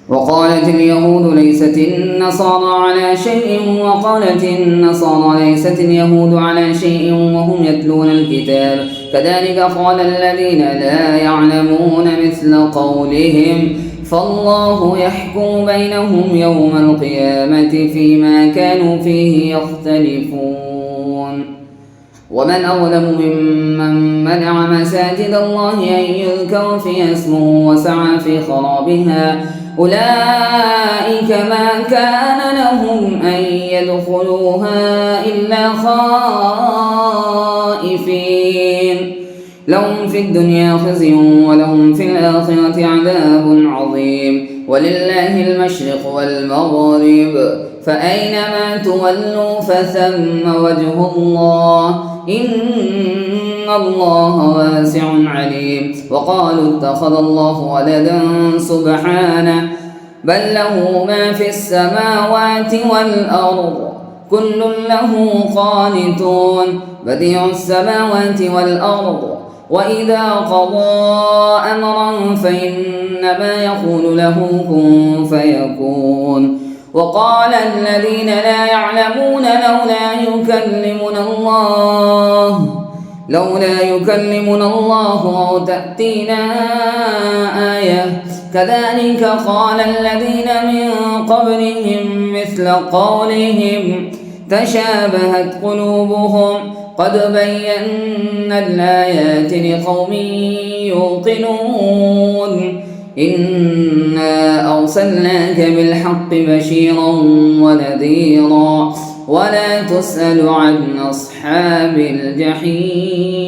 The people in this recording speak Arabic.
وقالت اليهود ليست النصارى على شيء وقالت النصارى ليست اليهود على شيء وهم يتلون الكتاب كذلك قال الذين لا يعلمون مثل قولهم فالله يحكم بينهم يوم القيامة فيما كانوا فيه يختلفون. ومن أظلم ممن منع مساجد الله أن يذكر فيها اسمه وسعى في خرابها أولئك ما كان لهم أن يدخلوها إلا خائفين لهم في الدنيا خزي ولهم في الآخرة عذاب عظيم ولله المشرق والمغرب فأينما تولوا فثم وجه الله إن الله واسع عليم. وقالوا اتخذ الله ولدا سبحانه بل له ما في السماوات والأرض كل له قانتون بديع السماوات والأرض وإذا قضى أمرا فإنما يقول له كن فيكون. وقال الذين لا يعلمون لولا يكلمنا الله أو تأتينا آية كذلك قال الذين من قبلهم مثل قولهم تشابهت قلوبهم قد بينا الآيات لقوم يوقنون إنا أرسلناك بالحق بشيرا ونذيرا ولا تسأل عن أصحاب الجحيم.